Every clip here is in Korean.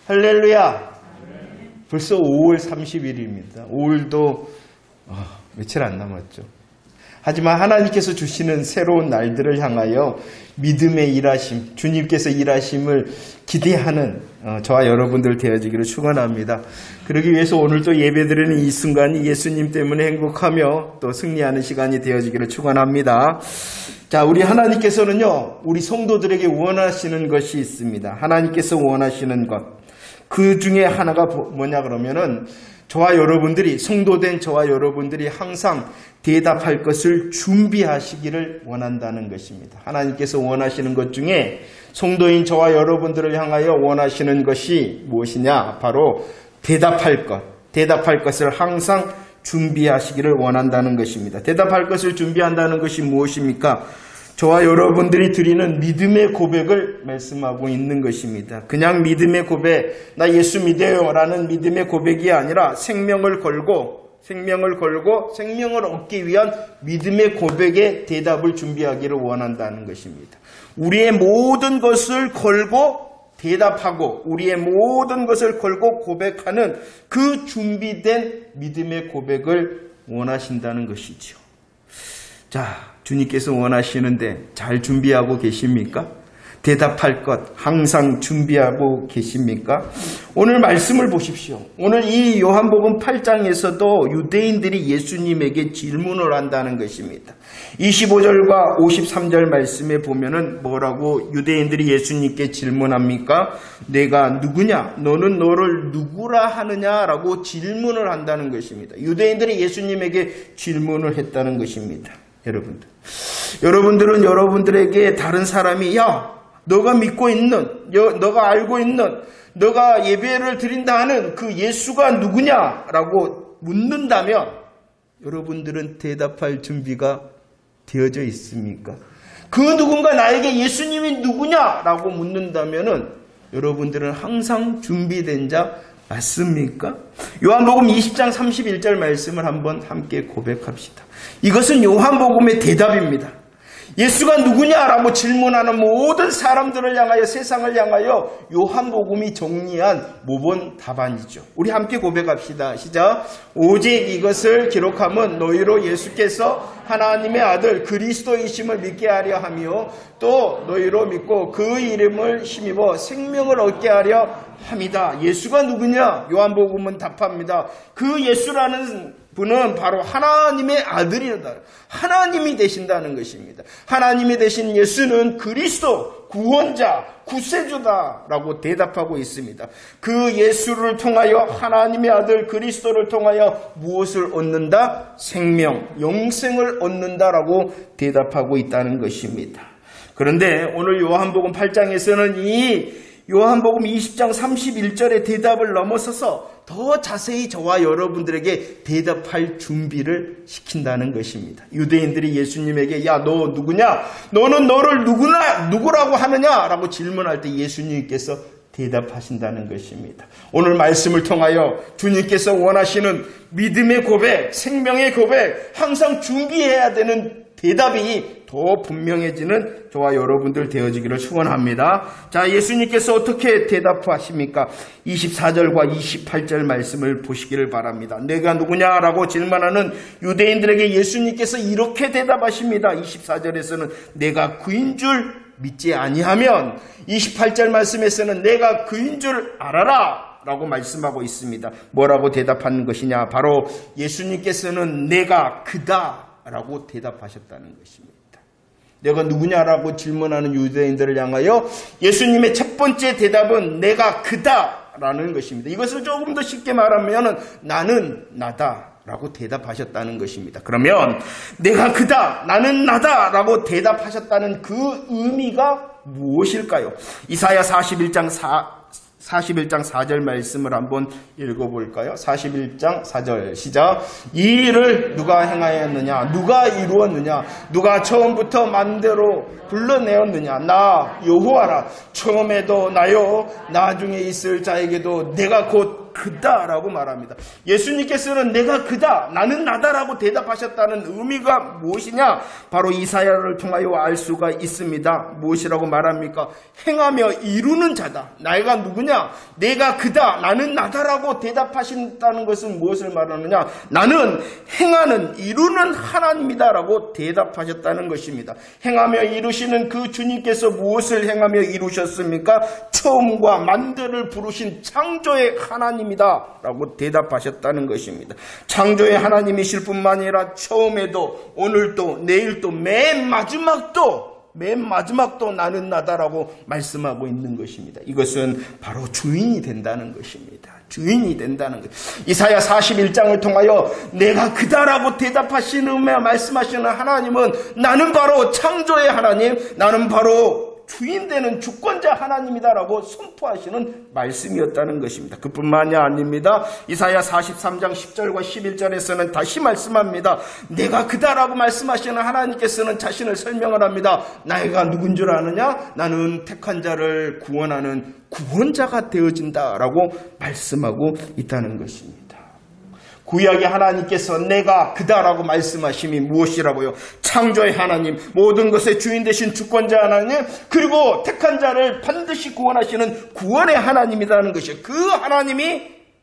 할렐루야. 벌써 5월 30일입니다. 5월도 며칠 안 남았죠. 하지만 하나님께서 주시는 새로운 날들을 향하여 믿음의 일하심, 주님께서 일하심을 기대하는 저와 여러분들 되어지기를 축원합니다. 그러기 위해서 오늘 또 예배드리는 이 순간이 예수님 때문에 행복하며 또 승리하는 시간이 되어지기를 축원합니다. 자, 우리 하나님께서는요, 우리 성도들에게 원하시는 것이 있습니다. 하나님께서 원하시는 것. 그 중에 하나가 뭐냐 그러면은 저와 여러분들이, 성도된 저와 여러분들이 항상 대답할 것을 준비하시기를 원한다는 것입니다. 하나님께서 원하시는 것 중에 성도인 저와 여러분들을 향하여 원하시는 것이 무엇이냐? 바로 대답할 것. 대답할 것을 항상 준비하시기를 원한다는 것입니다. 대답할 것을 준비한다는 것이 무엇입니까? 저와 여러분들이 드리는 믿음의 고백을 말씀하고 있는 것입니다. 그냥 믿음의 고백, 나 예수 믿어요 라는 믿음의 고백이 아니라 생명을 걸고 생명을 얻기 위한 믿음의 고백의 대답을 준비하기를 원한다는 것입니다. 우리의 모든 것을 걸고 대답하고 우리의 모든 것을 걸고 고백하는 그 준비된 믿음의 고백을 원하신다는 것이죠. 자, 주님께서 원하시는데 잘 준비하고 계십니까? 대답할 것 항상 준비하고 계십니까? 오늘 말씀을 보십시오. 오늘 이 요한복음 8장에서도 유대인들이 예수님에게 질문을 한다는 것입니다. 25절과 53절 말씀에 보면은 뭐라고 유대인들이 예수님께 질문합니까? 내가 누구냐? 너는 너를 누구라 하느냐라고 질문을 한다는 것입니다. 유대인들이 예수님에게 질문을 했다는 것입니다. 여러분들은 여러분들에게 다른 사람이 너가 믿고 있는, 너가 알고 있는, 너가 예배를 드린다 하는 그 예수가 누구냐라고 묻는다면 여러분들은 대답할 준비가 되어져 있습니까? 그 누군가 나에게 예수님이 누구냐라고 묻는다면 여러분들은 항상 준비된 자 맞습니까? 요한복음 20장 31절 말씀을 한번 함께 고백합시다. 이것은 요한복음의 대답입니다. 예수가 누구냐라고 질문하는 모든 사람들을 향하여, 세상을 향하여 요한복음이 정리한 모범 답안이죠. 우리 함께 고백합시다. 시작. 오직 이것을 기록함은 너희로 예수께서 하나님의 아들 그리스도이심을 믿게 하려 하며 또 너희로 믿고 그 이름을 힘입어 생명을 얻게 하려 합니다. 예수가 누구냐? 요한복음은 답합니다. 그 예수라는 분은 바로 하나님의 아들이다. 하나님이 되신다는 것입니다. 하나님이 되신 예수는 그리스도, 구원자, 구세주다라고 대답하고 있습니다. 그 예수를 통하여 하나님의 아들 그리스도를 통하여 무엇을 얻는다? 생명, 영생을 얻는다라고 대답하고 있다는 것입니다. 그런데 오늘 요한복음 8장에서는 이 요한복음 20장 31절의 대답을 넘어서서 더 자세히 저와 여러분들에게 대답할 준비를 시킨다는 것입니다. 유대인들이 예수님에게 너 누구냐? 너는 너를 누구라고 하느냐? 라고 질문할 때 예수님께서 대답하신다는 것입니다. 오늘 말씀을 통하여 주님께서 원하시는 믿음의 고백, 생명의 고백, 항상 준비해야 되는 대답이 더 분명해지는 저와 여러분들 되어지기를 축원합니다. 자, 예수님께서 어떻게 대답하십니까? 24절과 28절 말씀을 보시기를 바랍니다. 내가 누구냐라고 질문하는 유대인들에게 예수님께서 이렇게 대답하십니다. 24절에서는 내가 그인 줄 믿지 아니하면, 28절 말씀에서는 내가 그인 줄 알아라 라고 말씀하고 있습니다. 뭐라고 대답하는 것이냐? 바로 예수님께서는 내가 그다 라고 대답하셨다는 것입니다. 내가 누구냐라고 질문하는 유대인들을 향하여 예수님의 첫 번째 대답은 내가 그다라는 것입니다. 이것을 조금 더 쉽게 말하면 나는 나다라고 대답하셨다는 것입니다. 그러면 내가 그다, 나는 나다라고 대답하셨다는 그 의미가 무엇일까요? 이사야 41장 4절 말씀을 한번 읽어볼까요? 41장 4절 시작. 이 일을 누가 행하였느냐? 누가 이루었느냐? 누가 처음부터 만대로 불러내었느냐? 나 여호와라. 처음에도 나요, 나중에 있을 자에게도 내가 곧 그다라고 말합니다. 예수님께서는 내가 그다, 나는 나다라고 대답하셨다는 의미가 무엇이냐? 바로 이사야를 통하여 알 수가 있습니다. 무엇이라고 말합니까? 행하며 이루는 자다. 내가 누구냐? 내가 그다, 나는 나다라고 대답하신다는 것은 무엇을 말하느냐? 나는 행하는, 이루는 하나님이다라고 대답하셨다는 것입니다. 행하며 이루시는 그 주님께서 무엇을 행하며 이루셨습니까? 처음과 만대를 부르신 창조의 하나님이다 라고 대답하셨다는 것입니다. 창조의 하나님이실 뿐만 아니라 처음에도 오늘도 내일도 맨 마지막도 나는 나다라고 말씀하고 있는 것입니다. 이것은 바로 주인이 된다는 것입니다. 주인이 된다는 것. 이사야 41장을 통하여 내가 그다라고 대답하시며 말씀하시는 하나님은 나는 바로 창조의 하나님, 나는 바로 주인 되는 주권자 하나님이다라고 선포하시는 말씀이었다는 것입니다. 그뿐만이 아닙니다. 이사야 43장 10절과 11절에서는 다시 말씀합니다. 내가 그다라고 말씀하시는 하나님께서는 자신을 설명을 합니다. 내가 누군 줄 아느냐? 나는 택한 자를 구원하는 구원자가 되어진다라고 말씀하고 있다는 것입니다. 구약의 하나님께서 내가 그다라고 말씀하심이 무엇이라고요? 창조의 하나님, 모든 것의 주인 되신 주권자 하나님, 그리고 택한 자를 반드시 구원하시는 구원의 하나님이라는 것이요. 그 하나님이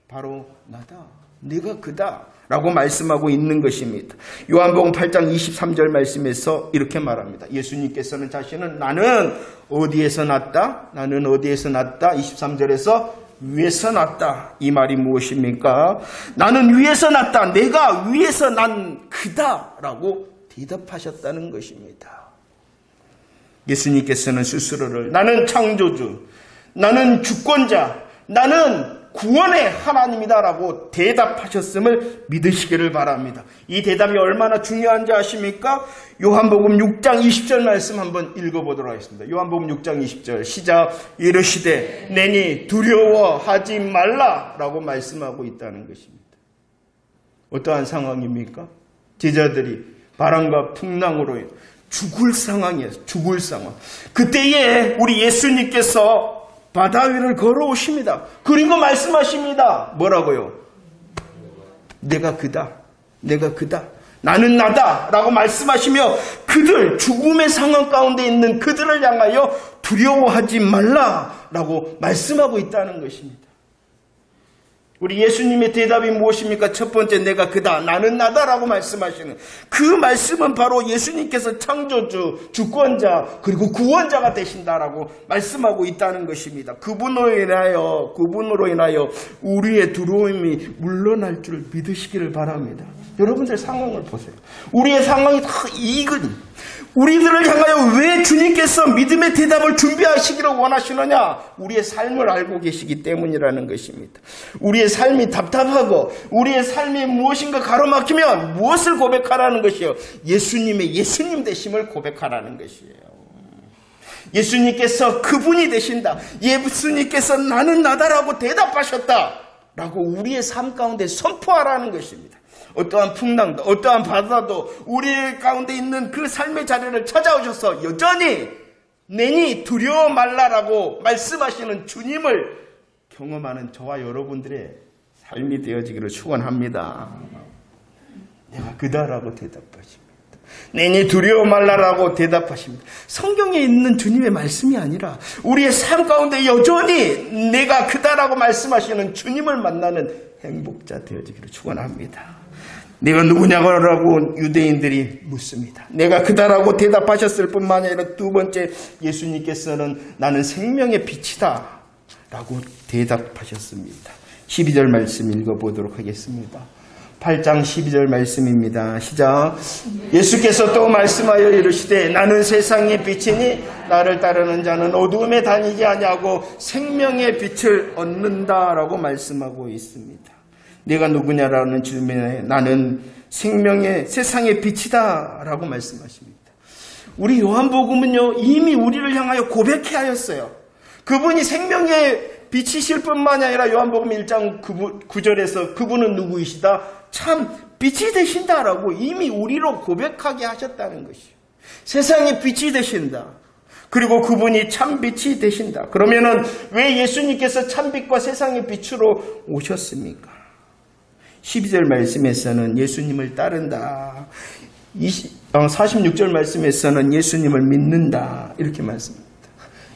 바로 나다. 내가 그다. 라고 말씀하고 있는 것입니다. 요한복음 8장 23절 말씀에서 이렇게 말합니다. 예수님께서는 자신은 나는 어디에서 났다? 나는 어디에서 났다? 23절에서 위에서 났다. 이 말이 무엇입니까? 나는 위에서 났다. 내가 위에서 난 그다. 라고 대답하셨다는 것입니다. 예수님께서는 스스로를 나는 창조주, 나는 주권자, 나는 구원의 하나님이다 라고 대답하셨음을 믿으시기를 바랍니다. 이 대답이 얼마나 중요한지 아십니까? 요한복음 6장 20절 말씀 한번 읽어보도록 하겠습니다. 요한복음 6장 20절 시작. 이르시되 내니 두려워하지 말라 라고 말씀하고 있다는 것입니다. 어떠한 상황입니까? 제자들이 바람과 풍랑으로 죽을 상황이에요. 죽을 상황. 그때에 우리 예수님께서 바다 위를 걸어오십니다. 그리고 말씀하십니다. 뭐라고요? 내가 그다. 내가 그다. 나는 나다. 라고 말씀하시며 그들, 죽음의 상황 가운데 있는 그들을 향하여 두려워하지 말라. 라고 말씀하고 있다는 것입니다. 우리 예수님의 대답이 무엇입니까? 첫 번째, 내가 그다, 나는 나다라고 말씀하시는 그 말씀은 바로 예수님께서 창조주, 주권자, 그리고 구원자가 되신다라고 말씀하고 있다는 것입니다. 그분으로 인하여 우리의 두려움이 물러날 줄 믿으시기를 바랍니다. 여러분들 상황을 보세요. 우리의 상황이 다 이근 우리들을 향하여 왜 주님께서 믿음의 대답을 준비하시기를 원하시느냐? 우리의 삶을 알고 계시기 때문이라는 것입니다. 우리의 삶이 답답하고 우리의 삶이 무엇인가 가로막히면 무엇을 고백하라는 것이요? 예수님의 예수님 되심을 고백하라는 것이에요. 예수님께서 그분이 되신다. 예수님께서 나는 나다라고 대답하셨다. 라고 우리의 삶 가운데 선포하라는 것입니다. 어떠한 풍랑도 어떠한 바다도 우리 가운데 있는 그 삶의 자리를 찾아오셔서 여전히 내니 두려워 말라라고 말씀하시는 주님을 경험하는 저와 여러분들의 삶이 되어지기를 축원합니다. 내가 그다라고 대답하십니다. 내니 두려워 말라라고 대답하십니다. 성경에 있는 주님의 말씀이 아니라 우리의 삶 가운데 여전히 내가 그다라고 말씀하시는 주님을 만나는 행복자 되어지기를 축원합니다. 내가 누구냐고 유대인들이 묻습니다. 내가 그다라고 대답하셨을 뿐만 아니라 두 번째, 예수님께서는 나는 생명의 빛이다 라고 대답하셨습니다. 12절 말씀 읽어보도록 하겠습니다. 8장 12절 말씀입니다. 시작. 예수께서 또 말씀하여 이르시되 나는 세상의 빛이니 나를 따르는 자는 어두움에 다니지 아니하고 생명의 빛을 얻는다라고 말씀하고 있습니다. 내가 누구냐라는 질문에 나는 세상의 빛이다 라고 말씀하십니다. 우리 요한복음은요 이미 우리를 향하여 고백해 하였어요. 그분이 생명의 빛이실 뿐만 아니라 요한복음 1장 9절에서 그분은 누구이시다? 참 빛이 되신다라고 이미 우리로 고백하게 하셨다는 것이요. 세상의 빛이 되신다. 그리고 그분이 참빛이 되신다. 그러면은 왜 예수님께서 참빛과 세상의 빛으로 오셨습니까? 12절 말씀에서는 예수님을 따른다. 46절 말씀에서는 예수님을 믿는다. 이렇게 말씀합니다.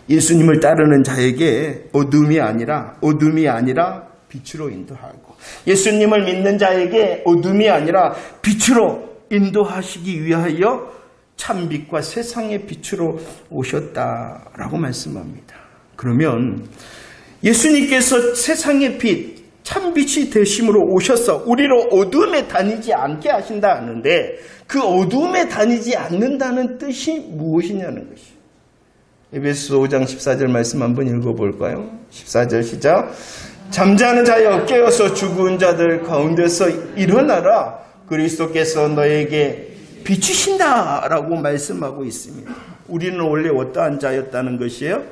예수님을 따르는 자에게 어둠이 아니라 빛으로 인도하고, 예수님을 믿는 자에게 어둠이 아니라 빛으로 인도하시기 위하여 참빛과 세상의 빛으로 오셨다라고 말씀합니다. 그러면 예수님께서 세상의 빛, 참빛이 되심으로 오셔서 우리를 어둠에 다니지 않게 하신다 하는데, 그 어둠에 다니지 않는다는 뜻이 무엇이냐는 것이에요. 에베소서 5장 14절 말씀 한번 읽어볼까요? 14절 시작. 잠자는 자여 깨어서 죽은 자들 가운데서 일어나라. 그리스도께서 너에게 비추신다 라고 말씀하고 있습니다. 우리는 원래 어떠한 자였다는 것이에요?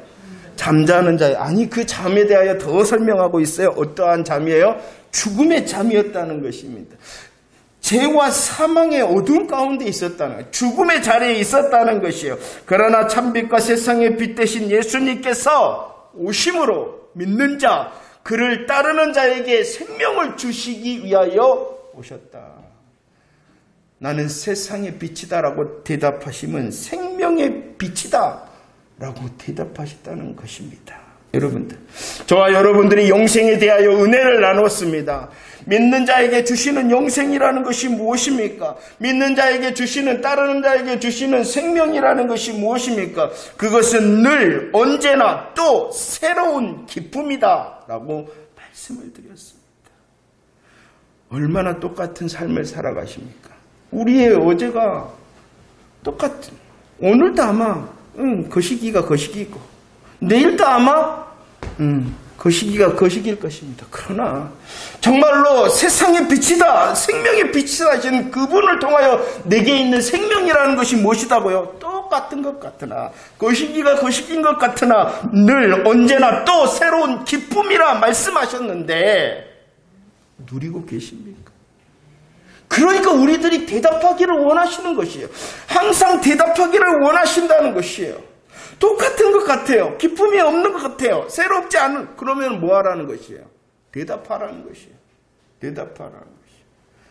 잠자는 자예요. 아니, 그 잠에 대하여 더 설명하고 있어요. 어떠한 잠이에요? 죽음의 잠이었다는 것입니다. 죄와 사망의 어둠 가운데 있었다는 거예요. 죽음의 자리에 있었다는 것이에요. 그러나 참빛과 세상의 빛 대신 예수님께서 오심으로 믿는 자, 그를 따르는 자에게 생명을 주시기 위하여 오셨다. 나는 세상의 빛이다라고 대답하시면 생명의 빛이다 라고 대답하셨다는 것입니다. 여러분들, 저와 여러분들이 영생에 대하여 은혜를 나눴습니다. 믿는 자에게 주시는 영생이라는 것이 무엇입니까? 믿는 자에게 주시는, 따르는 자에게 주시는 생명이라는 것이 무엇입니까? 그것은 늘 언제나 또 새로운 기쁨이다 라고 말씀을 드렸습니다. 얼마나 똑같은 삶을 살아가십니까? 우리의 어제가 똑같은, 오늘도 아마 거시기가 거시기고, 내일도 아마 거시기가 거시기일 것입니다. 그러나 정말로 세상의 빛이다, 생명의 빛이다 하신 그분을 통하여 내게 있는 생명이라는 것이 무엇이다고요? 똑같은 것 같으나, 거시기가 거시기인 것 같으나 늘 언제나 또 새로운 기쁨이라 말씀하셨는데 누리고 계십니까? 그러니까 우리들이 대답하기를 원하시는 것이에요. 항상 대답하기를 원하신다는 것이에요. 똑같은 것 같아요. 기쁨이 없는 것 같아요. 새롭지 않은, 그러면 뭐 하라는 것이에요? 대답하라는 것이에요. 대답하라는 것이에요.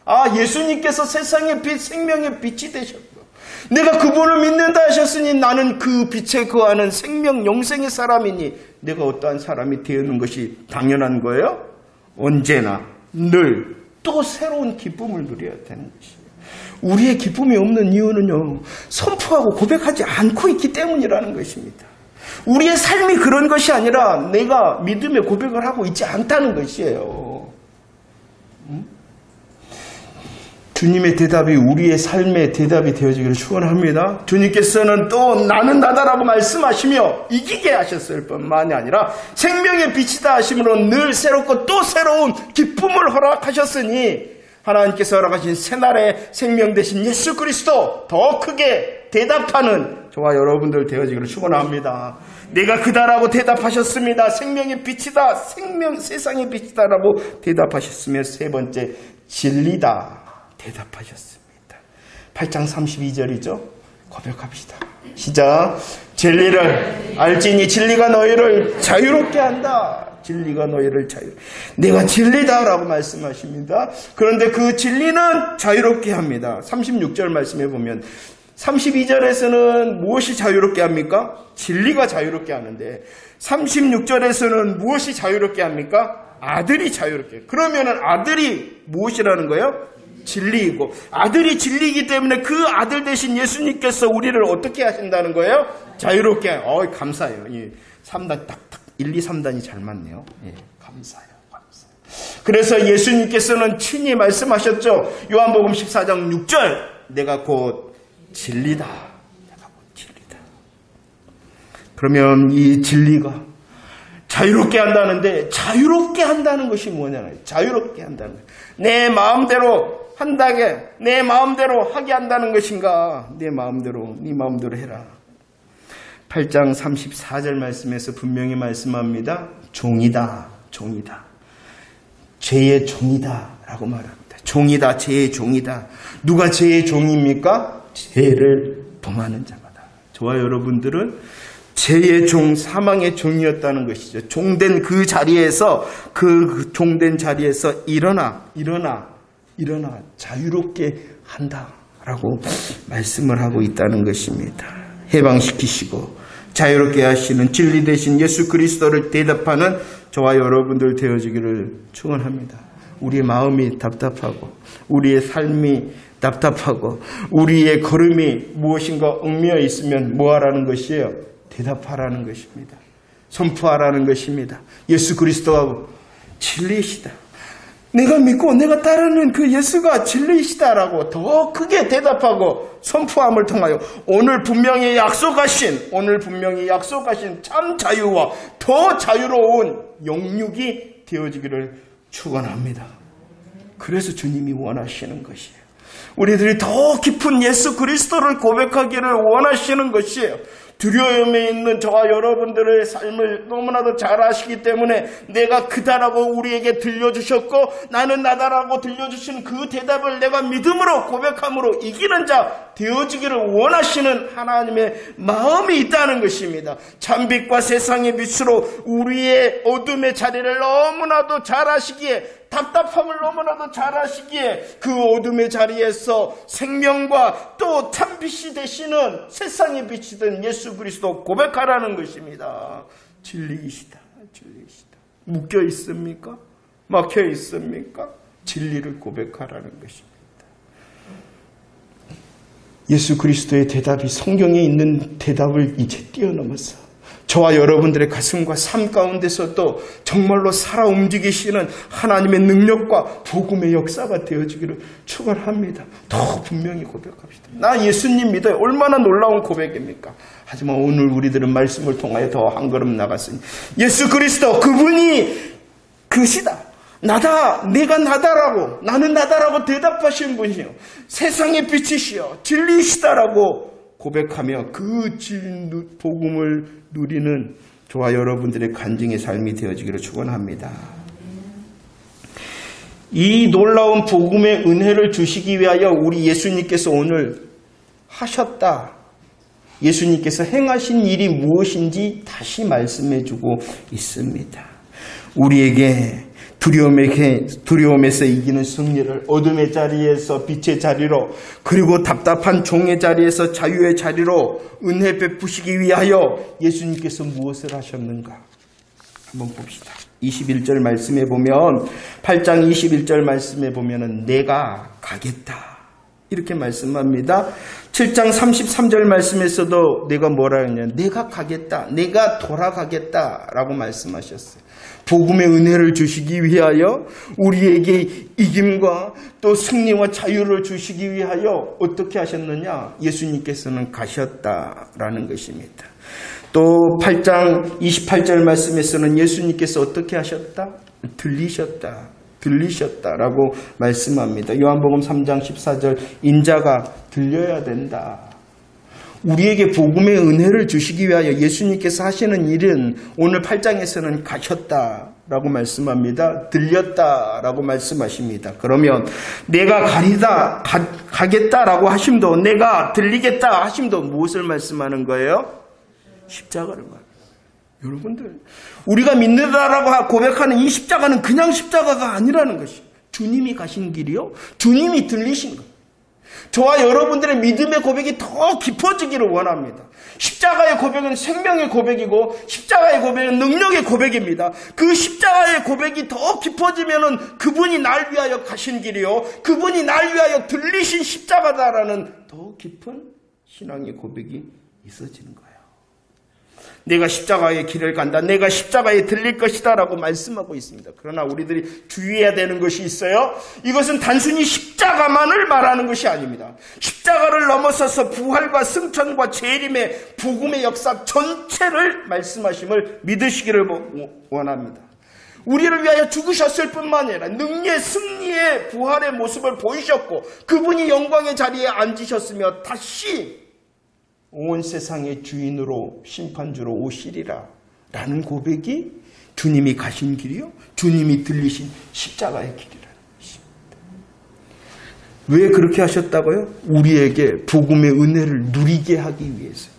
아, 예수님께서 세상의 빛, 생명의 빛이 되셨고, 내가 그분을 믿는다 하셨으니 나는 그 빛에 거하는 생명, 영생의 사람이니 내가 어떠한 사람이 되는 것이 당연한 거예요? 언제나, 늘, 또 새로운 기쁨을 누려야 되는 것이에요. 우리의 기쁨이 없는 이유는요, 선포하고 고백하지 않고 있기 때문이라는 것입니다. 우리의 삶이 그런 것이 아니라 내가 믿음의 고백을 하고 있지 않다는 것이에요. 주님의 대답이 우리의 삶의 대답이 되어지기를 축원합니다. 주님께서는 또 나는 나다라고 말씀하시며 이기게 하셨을 뿐만이 아니라 생명의 빛이다 하심으로 늘 새롭고 또 새로운 기쁨을 허락하셨으니 하나님께서 허락하신 새날의 생명 되신 예수 그리스도 더 크게 대답하는 저와 여러분들 되어지기를 축원합니다. 내가 그다라고 대답하셨습니다. 생명의 빛이다, 세상의 빛이다라고 대답하셨으며, 세 번째, 진리다 대답하셨습니다. 8장 32절이죠. 고백합시다. 시작. 진리를 알지니 진리가 너희를 자유롭게 한다. 진리가 너희를 내가 진리다라고 말씀하십니다. 그런데 그 진리는 자유롭게 합니다. 36절 말씀해 보면 32절에서는 무엇이 자유롭게 합니까? 진리가 자유롭게 하는데 36절에서는 무엇이 자유롭게 합니까? 아들이 자유롭게. 그러면은 아들이 무엇이라는 거예요? 진리이고, 아들이 진리이기 때문에 그 아들 대신 예수님께서 우리를 어떻게 하신다는 거예요? 자유롭게. 감사해요. 3단 딱딱 1, 2, 3단이 잘 맞네요. 예, 감사해요. 그래서 예수님께서는 친히 말씀하셨죠. 요한복음 14장 6절, 내가 곧 진리다. 내가 곧 진리다. 그러면 이 진리가 자유롭게 한다는데, 자유롭게 한다는 것이 뭐냐면, 자유롭게 한다는 거예요. 내 마음대로 한다게, 내 마음대로 하게 한다는 것인가? 내 마음대로, 네 마음대로 해라. 8장 34절 말씀에서 분명히 말씀합니다. 종이다, 종이다. 죄의 종이다 라고 말합니다. 종이다, 죄의 종이다. 누가 죄의 종입니까? 죄를 범하는 자마다. 저와 여러분들은 죄의 종, 사망의 종이었다는 것이죠. 종된 그 자리에서, 그 종된 자리에서 일어나 자유롭게 한다라고 말씀을 하고 있다는 것입니다. 해방시키시고 자유롭게 하시는 진리 되신 예수 그리스도를 대답하는 저와 여러분들 되어지기를 축원합니다. 우리의 마음이 답답하고 우리의 삶이 답답하고 우리의 걸음이 무엇인가 얽매여 있으면 뭐하라는 것이에요? 대답하라는 것입니다. 선포하라는 것입니다. 예수 그리스도가 진리이시다. 내가 믿고 내가 따르는 그 예수가 진리이시다라고 더 크게 대답하고 선포함을 통하여 오늘 분명히 약속하신 참 자유와 더 자유로운 영육이 되어지기를 축원합니다. 그래서 주님이 원하시는 것이에요. 우리들이 더 깊은 예수 그리스도를 고백하기를 원하시는 것이에요. 두려움에 있는 저와 여러분들의 삶을 너무나도 잘 아시기 때문에 내가 그다라고 우리에게 들려주셨고 나는 나다라고 들려주신 그 대답을 내가 믿음으로 고백함으로 이기는 자 되어지기를 원하시는 하나님의 마음이 있다는 것입니다. 참빛과 세상의 빛으로 우리의 어둠의 자리를 너무나도 잘 아시기에 답답함을 너무나도 잘 아시기에 그 어둠의 자리에서 생명과 또 참빛이 되시는 세상의 빛이 된 예수 그리스도 고백하라는 것입니다. 진리이시다. 묶여 있습니까? 막혀 있습니까? 진리를 고백하라는 것입니다. 예수 그리스도의 대답이 성경에 있는 대답을 이제 뛰어넘어서 저와 여러분들의 가슴과 삶 가운데서도 정말로 살아 움직이시는 하나님의 능력과 복음의 역사가 되어지기를 축원합니다. 더 분명히 고백합시다. 나 예수님 믿어요. 얼마나 놀라운 고백입니까? 하지만 오늘 우리들은 말씀을 통하여 더 한 걸음 나갔으니 예수 그리스도 그분이 그시다. 나다, 내가 나다라고, 나는 나다라고 대답하신 분이요. 세상의 빛이시여, 진리이시다라고 고백하며 그 복음을 누리는 저와 여러분들의 간증의 삶이 되어지기를 축원합니다. 이 놀라운 복음의 은혜를 주시기 위하여 우리 예수님께서 오늘 하셨다. 예수님께서 행하신 일이 무엇인지 다시 말씀해주고 있습니다. 우리에게 두려움에서 이기는 승리를 어둠의 자리에서 빛의 자리로 그리고 답답한 종의 자리에서 자유의 자리로 은혜 베푸시기 위하여 예수님께서 무엇을 하셨는가 한번 봅시다. 21절 말씀에 보면 8장 21절 말씀에 보면은 내가 가겠다 이렇게 말씀합니다. 7장 33절 말씀에서도 내가 뭐라 했냐 내가 가겠다 내가 돌아가겠다라고 말씀하셨어요. 복음의 은혜를 주시기 위하여 우리에게 이김과 또 승리와 자유를 주시기 위하여 어떻게 하셨느냐 예수님께서는 가셨다라는 것입니다. 또 8장 28절 말씀에서는 예수님께서 어떻게 하셨다? 들리셨다라고 말씀합니다. 요한복음 3장 14절 인자가 들려야 된다. 우리에게 복음의 은혜를 주시기 위하여 예수님께서 하시는 일은 오늘 8장에서는 가셨다라고 말씀합니다. 들렸다라고 말씀하십니다. 그러면 내가 가겠다라고 하심도 내가 들리겠다 하심도 무엇을 말씀하는 거예요? 십자가를 말합니다. 여러분들 우리가 믿는다라고 고백하는 이 십자가는 그냥 십자가가 아니라는 것이에요. 주님이 가신 길이요. 주님이 들리신 것. 저와 여러분들의 믿음의 고백이 더 깊어지기를 원합니다. 십자가의 고백은 생명의 고백이고 십자가의 고백은 능력의 고백입니다. 그 십자가의 고백이 더 깊어지면은 그분이 날 위하여 가신 길이요. 그분이 날 위하여 들리신 십자가다라는 더 깊은 신앙의 고백이 있어지는 거예요. 내가 십자가의 길을 간다. 내가 십자가에 들릴 것이다 라고 말씀하고 있습니다. 그러나 우리들이 주의해야 되는 것이 있어요. 이것은 단순히 십자가만을 말하는 것이 아닙니다. 십자가를 넘어서서 부활과 승천과 재림의 복음의 역사 전체를 말씀하심을 믿으시기를 원합니다. 우리를 위하여 죽으셨을 뿐만 아니라 능리의 승리의 부활의 모습을 보이셨고 그분이 영광의 자리에 앉으셨으며 다시 온 세상의 주인으로 심판주로 오시리라 라는 고백이 주님이 가신 길이요 주님이 들리신 십자가의 길이라는 것입니다. 왜 그렇게 하셨다고요? 우리에게 복음의 은혜를 누리게 하기 위해서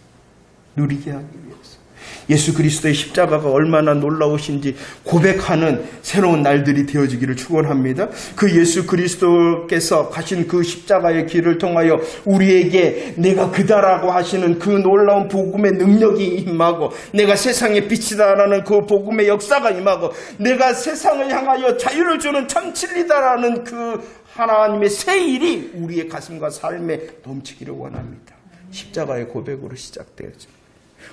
예수 그리스도의 십자가가 얼마나 놀라우신지 고백하는 새로운 날들이 되어지기를 축원합니다. 그 예수 그리스도께서 가신 그 십자가의 길을 통하여 우리에게 내가 그다라고 하시는 그 놀라운 복음의 능력이 임하고, 내가 세상의 빛이다라는 그 복음의 역사가 임하고, 내가 세상을 향하여 자유를 주는 참 진리다라는 그 하나님의 새 일이 우리의 가슴과 삶에 넘치기를 원합니다. 십자가의 고백으로 시작되어집니다.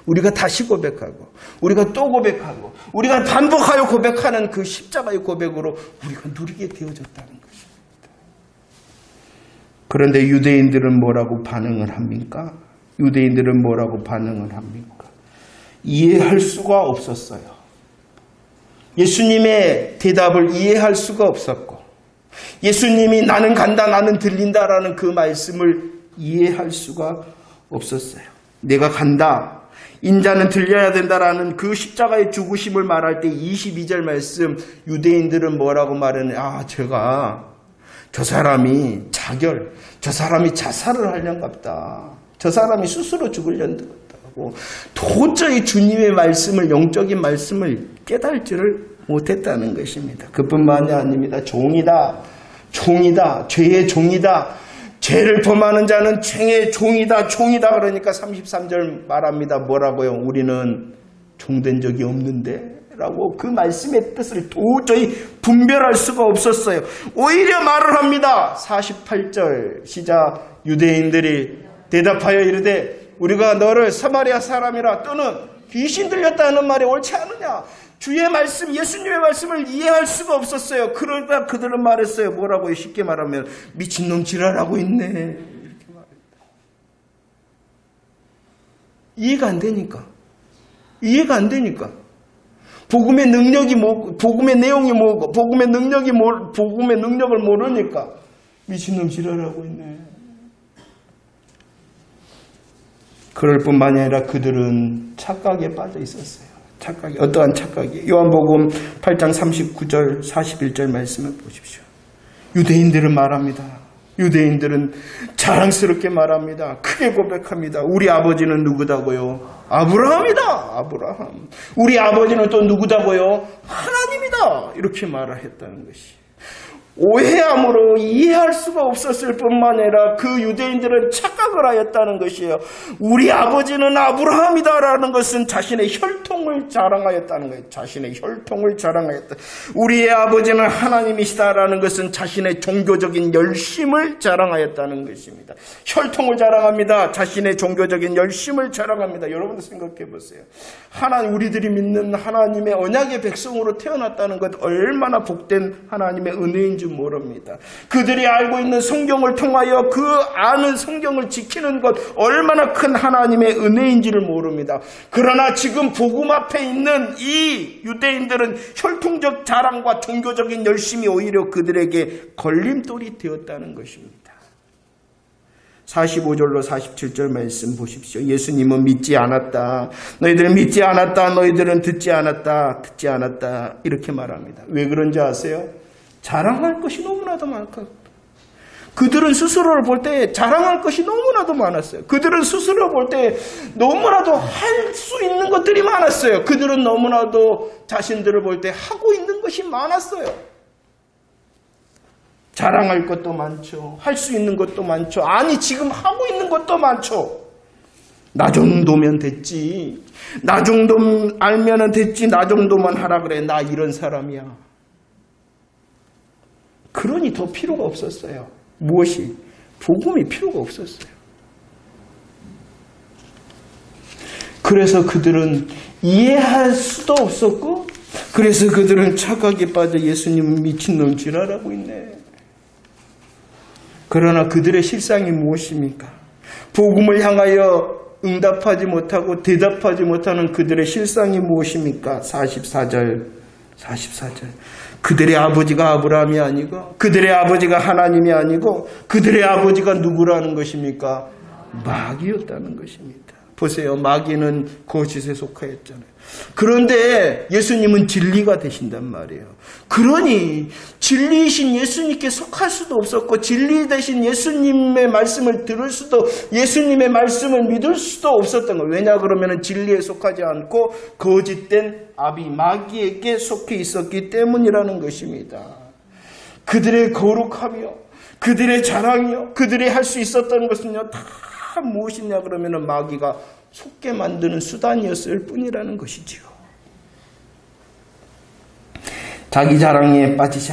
우리가 다시 고백하고, 우리가 또 고백하고, 우리가 반복하여 고백하는 그 십자가의 고백으로 우리가 누리게 되어졌다는 것입니다. 그런데 유대인들은 뭐라고 반응을 합니까? 유대인들은 뭐라고 반응을 합니까? 이해할 수가 없었어요. 예수님의 대답을 이해할 수가 없었고, 예수님이 나는 간다, 나는 들린다라는 그 말씀을 이해할 수가 없었어요. 내가 간다, 인자는 들려야 된다라는 그 십자가의 죽으심을 말할 때 22절 말씀, 유대인들은 뭐라고 말하냐? 저 사람이 저 사람이 자살을 하려는갑다. 저 사람이 스스로 죽으려는갑다고 도저히 주님의 말씀을, 영적인 말씀을 깨달지를 못했다는 것입니다. 그뿐만이 아닙니다. 종이다. 죄의 종이다. 죄를 범하는 자는 죄의 종이다. 그러니까 33절 말합니다. 뭐라고요? 우리는 종된 적이 없는데? 라고 그 말씀의 뜻을 도저히 분별할 수가 없었어요. 오히려 말을 합니다. 48절 시작. 유대인들이 대답하여 이르되 우리가 너를 사마리아 사람이라 또는 귀신 들렸다는 말이 옳지 않느냐? 주의 말씀, 예수님의 말씀을 이해할 수가 없었어요. 그러다 그들은 말했어요. 뭐라고요? 쉽게 말하면 미친놈 지랄하고 있네. 이렇게 말합니다. 이해가 안 되니까. 복음의 능력이 뭐고, 복음의 내용이 뭐고, 복음의 능력을 모르니까 미친놈 지랄하고 있네. 그럴 뿐만이 아니라 그들은 착각에 빠져 있었어요. 어떠한 착각이? 요한복음 8장 39절 41절 말씀을 보십시오. 유대인들은 말합니다. 유대인들은 자랑스럽게 말합니다. 크게 고백합니다. 우리 아버지는 누구다고요? 아브라함이다. 아브라함. 우리 아버지는 또 누구다고요? 하나님이다. 이렇게 말했다는 것이. 오해함으로 이해할 수가 없었을 뿐만 아니라 그 유대인들은 착각을 하였다는 것이에요. 우리 아버지는 아브라함이다라는 것은 자신의 혈통을 자랑하였다는 거예요. 자신의 혈통을 자랑하였다. 우리의 아버지는 하나님이시다라는 것은 자신의 종교적인 열심을 자랑하였다는 것입니다. 혈통을 자랑합니다. 자신의 종교적인 열심을 자랑합니다. 여러분도 생각해 보세요. 우리들이 믿는 하나님의 언약의 백성으로 태어났다는 것 얼마나 복된 하나님의 은혜인지 모릅니다. 그들이 알고 있는 성경을 통하여 그 아는 성경을 지키는 것 얼마나 큰 하나님의 은혜인지를 모릅니다. 그러나 지금 복음 앞에 있는 이 유대인들은 혈통적 자랑과 종교적인 열심이 오히려 그들에게 걸림돌이 되었다는 것입니다. 45절로 47절 말씀 보십시오. 예수님은 믿지 않았다. 너희들은 믿지 않았다. 너희들은 듣지 않았다. 이렇게 말합니다. 왜 그런지 아세요? 자랑할 것이 너무나도 많았거든요. 그들은 스스로를 볼 때 자랑할 것이 너무나도 많았어요. 그들은 스스로 볼 때 너무나도 할 수 있는 것들이 많았어요. 그들은 너무나도 자신들을 볼 때 하고 있는 것이 많았어요. 자랑할 것도 많죠. 할 수 있는 것도 많죠. 아니 지금 하고 있는 것도 많죠. 나 정도면 됐지. 나 정도 알면은 됐지. 나 정도만 하라 그래. 나 이런 사람이야. 그러니 더 필요가 없었어요. 무엇이? 복음이 필요가 없었어요. 그래서 그들은 이해할 수도 없었고, 그래서 그들은 착각에 빠져 예수님은 미친놈 지랄하고 있네. 그러나 그들의 실상이 무엇입니까? 복음을 향하여 응답하지 못하고 대답하지 못하는 그들의 실상이 무엇입니까? 44절. 그들의 아버지가 아브라함이 아니고, 그들의 아버지가 하나님이 아니고, 그들의 아버지가 누구라는 것입니까? 마귀였다는 것입니다. 보세요. 마귀는 거짓에 속하였잖아요. 그런데 예수님은 진리가 되신단 말이에요. 그러니 진리이신 예수님께 속할 수도 없었고 진리 되신 예수님의 말씀을 들을 수도 예수님의 말씀을 믿을 수도 없었던 거예요. 왜냐 그러면 진리에 속하지 않고 거짓된 아비 마귀에게 속해 있었기 때문이라는 것입니다. 그들의 거룩함이요, 그들의 자랑이요, 그들이 할 수 있었던 것은요 다 무엇이냐 그러면 마귀가 속게 만드는 수단이었을 뿐이라는 것이지요. 자기 자랑에 빠지지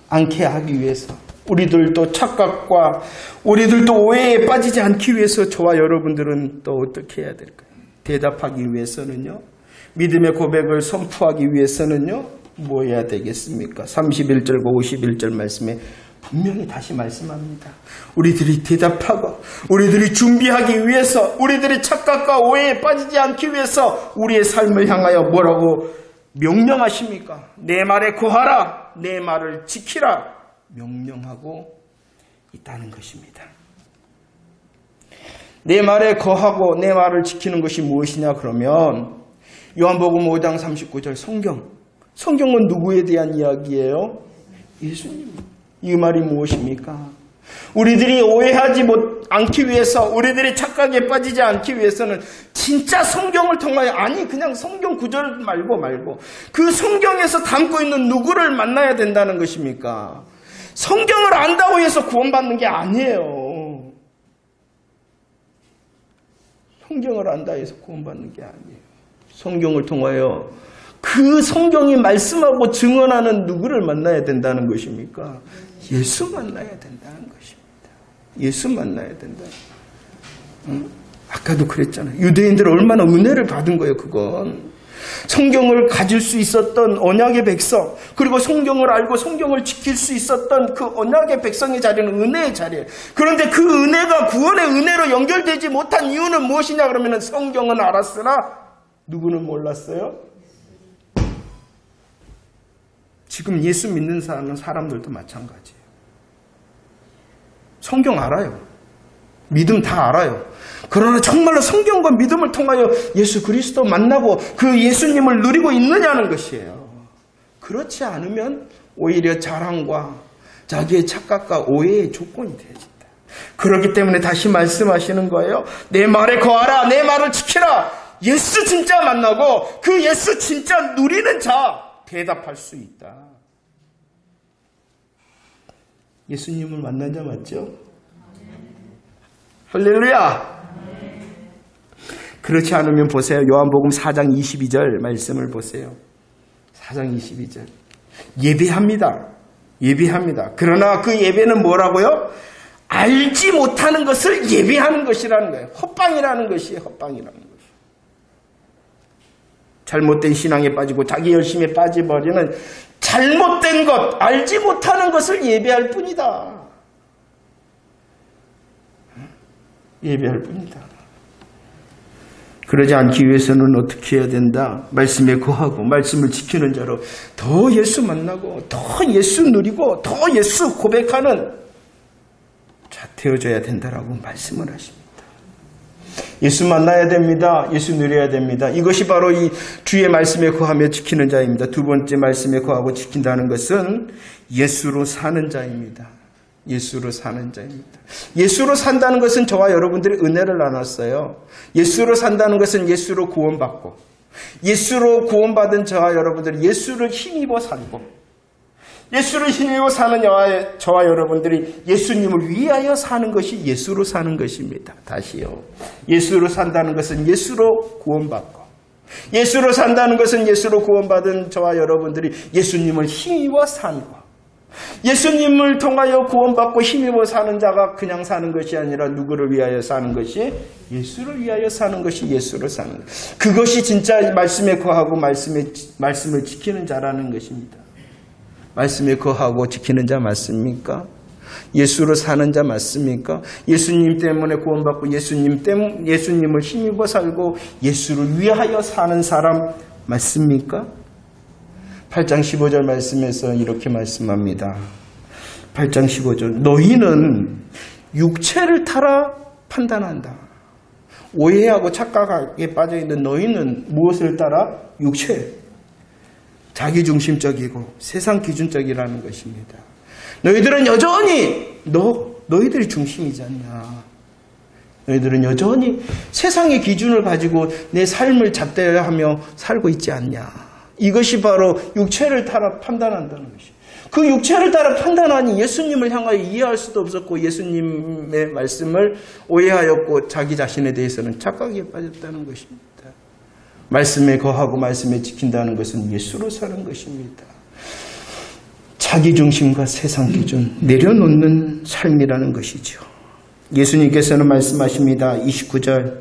않게 하기 위해서 우리들도 착각과 우리들도 오해에 빠지지 않기 위해서 저와 여러분들은 또 어떻게 해야 될까요? 대답하기 위해서는요, 믿음의 고백을 선포하기 위해서는요, 뭐 해야 되겠습니까? 31절과 51절 말씀에 분명히 다시 말씀합니다. 우리들이 대답하고 우리들이 준비하기 위해서 우리들이 착각과 오해에 빠지지 않기 위해서 우리의 삶을 향하여 뭐라고 명령하십니까? 내 말에 거하라, 내 말을 지키라 명령하고 있다는 것입니다. 내 말에 거하고 내 말을 지키는 것이 무엇이냐 그러면 요한복음 5장 39절 성경은 누구에 대한 이야기예요? 예수님. 이 말이 무엇입니까? 우리들이 오해하지 않기 위해서 우리들이 착각에 빠지지 않기 위해서는 진짜 성경을 통하여 그냥 성경 구절 말고 그 성경에서 담고 있는 누구를 만나야 된다는 것입니까? 성경을 안다고 해서 구원받는 게 아니에요. 성경을 안다 해서 구원받는 게 아니에요. 성경을 통하여 그 성경이 말씀하고 증언하는 누구를 만나야 된다는 것입니까? 예수 만나야 된다는 것입니다. 예수 만나야 된다. 아까도 그랬잖아요. 유대인들 얼마나 은혜를 받은 거예요, 그건. 성경을 가질 수 있었던 언약의 백성, 그리고 성경을 알고 성경을 지킬 수 있었던 그 언약의 백성의 자리는 은혜의 자리예요. 그런데 그 은혜가 구원의 은혜로 연결되지 못한 이유는 무엇이냐 그러면 성경은 알았으나 누구는 몰랐어요? 지금 예수 믿는 사람들도 마찬가지예요. 성경 알아요. 믿음 다 알아요. 그러나 정말로 성경과 믿음을 통하여 예수 그리스도 만나고 그 예수님을 누리고 있느냐는 것이에요. 그렇지 않으면 오히려 자랑과 자기의 착각과 오해의 조건이 되어진다. 그렇기 때문에 다시 말씀하시는 거예요. 내 말에 거하라, 내 말을 지키라. 예수 진짜 만나고 그 예수 진짜 누리는 자 대답할 수 있다. 예수님을 만난 자 맞죠? 할렐루야! 그렇지 않으면 보세요. 요한복음 4장 22절 말씀을 보세요. 4장 22절. 예배합니다. 그러나 그 예배는 뭐라고요? 알지 못하는 것을 예배하는 것이라는 거예요. 헛방이라는 것이에요. 헛방이라는 것. 잘못된 신앙에 빠지고 자기 열심에 빠져버리는 잘못된 것, 알지 못하는 것을 예배할 뿐이다. 예배할 뿐이다. 그러지 않기 위해서는 어떻게 해야 된다? 말씀에 거하고 말씀을 지키는 자로 더 예수 만나고 더 예수 누리고 더 예수 고백하는 자 되어져야 된다라고 말씀을 하십니다. 예수 만나야 됩니다. 예수 누려야 됩니다. 이것이 바로 이 주의 말씀에 거하며 지키는 자입니다. 두 번째 말씀에 거하고 지킨다는 것은 예수로 사는 자입니다. 예수로 사는 자입니다. 예수로 산다는 것은 저와 여러분들이 은혜를 나눴어요. 예수로 산다는 것은 예수로 구원받고 예수로 구원받은 저와 여러분들이 예수를 힘입어 살고 예수를 힘입어 사는 저와 여러분들이 예수님을 위하여 사는 것이 예수로 사는 것입니다. 다시요. 예수로 산다는 것은 예수로 구원받고 예수로 산다는 것은 예수로 구원받은 저와 여러분들이 예수님을 힘입어 사는 것. 예수님을 통하여 구원받고 힘입어 사는 자가 그냥 사는 것이 아니라 누구를 위하여 사는 것이? 예수를 위하여 사는 것이 예수로 사는 것. 그것이 진짜 말씀에 거하고 말씀을 지키는 자라는 것입니다. 말씀에 거하고 지키는 자 맞습니까? 예수로 사는 자 맞습니까? 예수님 때문에 구원받고 예수님을 힘입어 살고 예수를 위하여 사는 사람 맞습니까? 8장 15절 말씀에서 이렇게 말씀합니다. 8장 15절 너희는 육체를 따라 판단한다. 오해하고 착각에 빠져있는 너희는 무엇을 따라? 육체. 자기중심적이고 세상 기준적이라는 것입니다. 너희들은 여전히 너희들이 중심이지 않냐. 너희들은 여전히 세상의 기준을 가지고 내 삶을 잣대야 하며 살고 있지 않냐. 이것이 바로 육체를 따라 판단한다는 것이에요. 그 육체를 따라 판단하니 예수님을 향하여 이해할 수도 없었고 예수님의 말씀을 오해하였고 자기 자신에 대해서는 착각에 빠졌다는 것입니다. 말씀에 거하고 말씀에 지킨다는 것은 예수로 사는 것입니다. 자기중심과 세상 기준 내려놓는 삶이라는 것이죠. 예수님께서는 말씀하십니다. 29절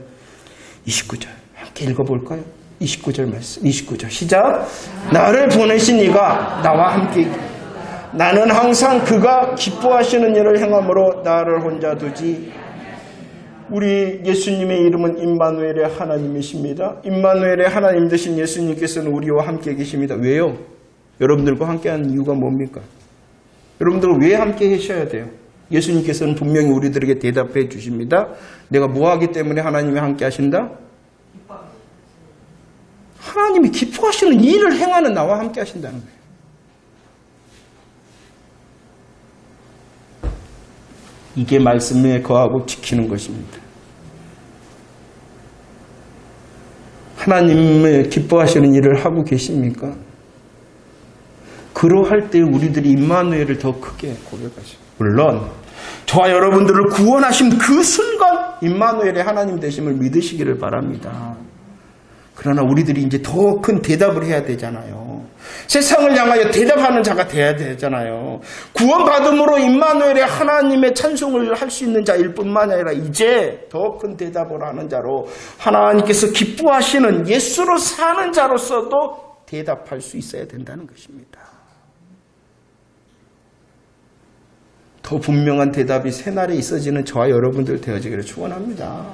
함께 읽어볼까요? 29절 말씀 29절 시작. 나를 보내신 이가 나와 함께 나는 항상 그가 기뻐하시는 일을 행함으로 나를 혼자 두지. 우리 예수님의 이름은 임마누엘의 하나님이십니다. 임마누엘의 하나님 되신 예수님께서는 우리와 함께 계십니다. 왜요? 여러분들과 함께하는 이유가 뭡니까? 여러분들 왜 함께 하셔야 돼요? 예수님께서는 분명히 우리들에게 대답해 주십니다. 내가 뭐하기 때문에 하나님이 함께 하신다? 하나님이 기뻐하시는 일을 행하는 나와 함께 하신다는 거예요. 이게 말씀에 거하고 지키는 것입니다. 하나님의 기뻐하시는 일을 하고 계십니까? 그러할 때 우리들이 임마누엘을 더 크게 고백하시고 물론 저와 여러분들을 구원하신 그 순간 임마누엘의 하나님 되심을 믿으시기를 바랍니다. 그러나 우리들이 이제 더 큰 대답을 해야 되잖아요. 세상을 향하여 대답하는 자가 돼야 되잖아요. 구원받음으로 임마누엘의 하나님의 찬송을 할 수 있는 자일 뿐만 아니라 이제 더 큰 대답을 하는 자로 하나님께서 기뻐하시는 예수로 사는 자로서도 대답할 수 있어야 된다는 것입니다. 더 분명한 대답이 새날에 있어지는 저와 여러분들 되어지기를 축원합니다.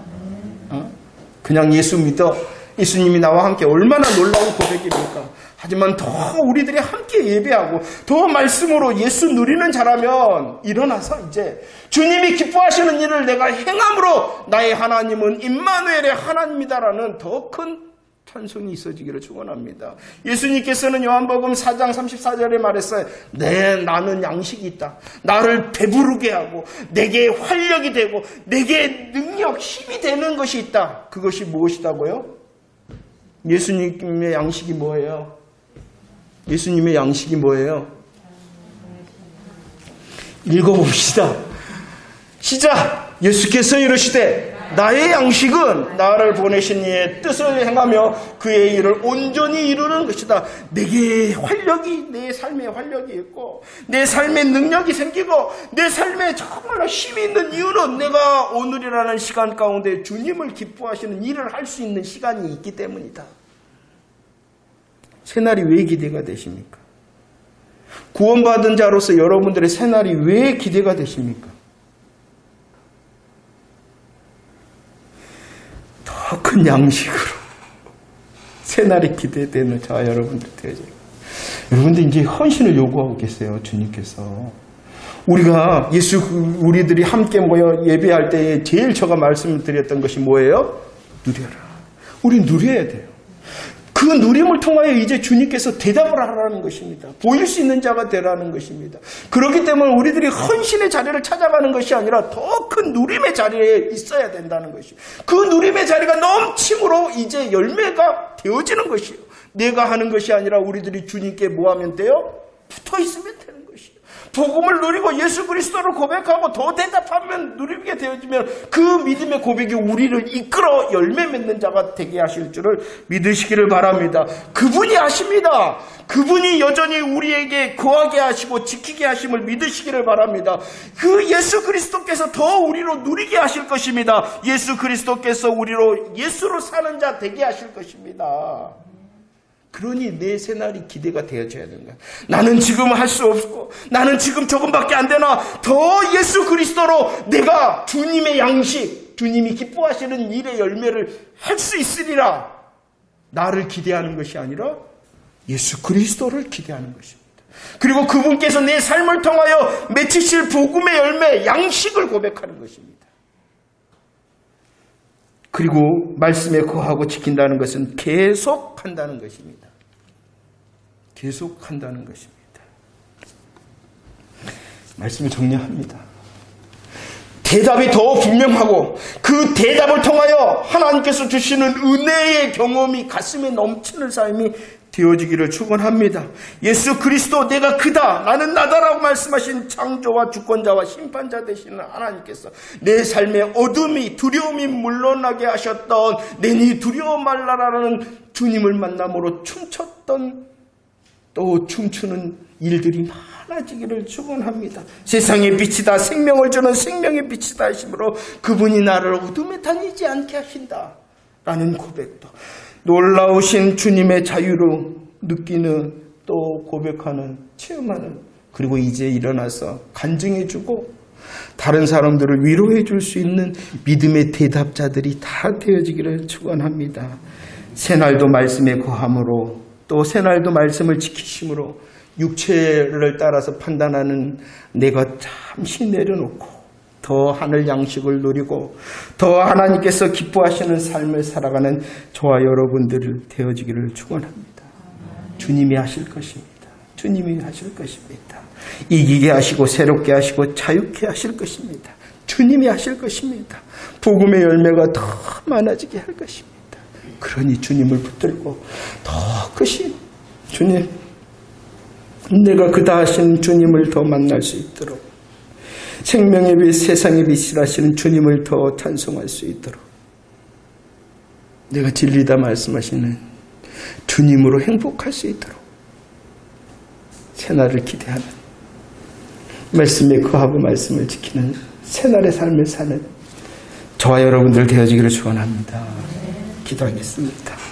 그냥 예수 믿어 예수님이 나와 함께 얼마나 놀라운 고백입니까? 하지만 더 우리들이 함께 예배하고 더 말씀으로 예수 누리는 자라면 일어나서 이제 주님이 기뻐하시는 일을 내가 행함으로 나의 하나님은 임마누엘의 하나님이다라는 더 큰 찬송이 있어지기를 축원합니다. 예수님께서는 요한복음 4장 34절에 말했어요. 나는 양식이 있다. 나를 배부르게 하고 내게 활력이 되고 내게 능력, 힘이 되는 것이 있다. 그것이 무엇이다고요? 예수님의 양식이 뭐예요? 예수님의 양식이 뭐예요? 읽어봅시다. 시작! 예수께서 이르시되 나의 양식은 나를 보내신 이의 뜻을 행하며 그의 일을 온전히 이루는 것이다. 내게 활력이, 내 삶에 활력이 있고 내 삶에 능력이 생기고 내 삶에 정말로 힘이 있는 이유는 내가 오늘이라는 시간 가운데 주님을 기뻐하시는 일을 할 수 있는 시간이 있기 때문이다. 새날이 왜 기대가 되십니까? 구원받은 자로서 여러분들의 새날이 왜 기대가 되십니까? 더 큰 양식으로 새날이 기대되는 저와 여러분들 되어져요. 여러분들 이제 헌신을 요구하고 계세요. 주님께서. 우리가 우리들이 함께 모여 예배할 때에 제일 제가 말씀드렸던 것이 뭐예요? 누려라. 우리 누려야 돼요. 그 누림을 통하여 이제 주님께서 대답을 하라는 것입니다. 보일 수 있는 자가 되라는 것입니다. 그렇기 때문에 우리들이 헌신의 자리를 찾아가는 것이 아니라 더 큰 누림의 자리에 있어야 된다는 것이에요. 그 누림의 자리가 넘침으로 이제 열매가 되어지는 것이에요. 내가 하는 것이 아니라 우리들이 주님께 뭐 하면 돼요? 붙어 있으면 되는 것이에요. 복음을 누리고 예수 그리스도를 고백하고 더 대답하면 누리게 되어지면 그 믿음의 고백이 우리를 이끌어 열매 맺는 자가 되게 하실 줄을 믿으시기를 바랍니다. 그분이 하십니다. 그분이 여전히 우리에게 거하게 하시고 지키게 하심을 믿으시기를 바랍니다. 그 예수 그리스도께서 더 우리로 누리게 하실 것입니다. 예수 그리스도께서 우리로 예수로 사는 자 되게 하실 것입니다. 그러니 내 새날이 기대가 되어져야 되는 거야. 나는 지금 할 수 없고 나는 지금 조금밖에 안 되나 더 예수 그리스도로 내가 주님의 양식, 주님이 기뻐하시는 일의 열매를 할 수 있으리라. 나를 기대하는 것이 아니라 예수 그리스도를 기대하는 것입니다. 그리고 그분께서 내 삶을 통하여 맺히실 복음의 열매, 양식을 고백하는 것입니다. 그리고 말씀에 거하고 지킨다는 것은 계속한다는 것입니다. 계속한다는 것입니다. 말씀을 정리합니다. 대답이 더 분명하고 그 대답을 통하여 하나님께서 주시는 은혜의 경험이 가슴에 넘치는 삶이 되어지기를 축원합니다. 예수 그리스도 내가 그다 나는 나다라고 말씀하신 창조와 주권자와 심판자 되시는 하나님께서 내 삶의 어둠이 두려움이 물러나게 하셨던 내니 두려워 말라라는 주님을 만남으로 춤췄던 또 춤추는 일들이 많아지기를 축원합니다. 세상의 빛이다 생명을 주는 생명의 빛이다 하심으로 그분이 나를 어둠에 다니지 않게 하신다라는 고백도 놀라우신 주님의 자유로 느끼는 또 고백하는 체험하는 그리고 이제 일어나서 간증해주고 다른 사람들을 위로해 줄 수 있는 믿음의 대답자들이 다 되어지기를 축원합니다. 새날도 말씀에 거함으로 또 새날도 말씀을 지키심으로 육체를 따라서 판단하는 내가 잠시 내려놓고 더 하늘 양식을 누리고 더 하나님께서 기뻐하시는 삶을 살아가는 저와 여러분들을 되어지기를 축원합니다. 주님이 하실 것입니다. 주님이 하실 것입니다. 이기게 하시고 새롭게 하시고 자유케 하실 것입니다. 주님이 하실 것입니다. 복음의 열매가 더 많아지게 할 것입니다. 그러니 주님을 붙들고 더 크신 주님, 내가 그다 하신 주님을 더 만날 수 있도록 생명의 빛, 세상의 빛이라시는 주님을 더 찬송할 수 있도록 내가 진리다 말씀하시는 주님으로 행복할 수 있도록 새날을 기대하는 말씀에 거하고 말씀을 지키는 새날의 삶을 사는 저와 여러분들 되어지기를 축원합니다. 기도하겠습니다.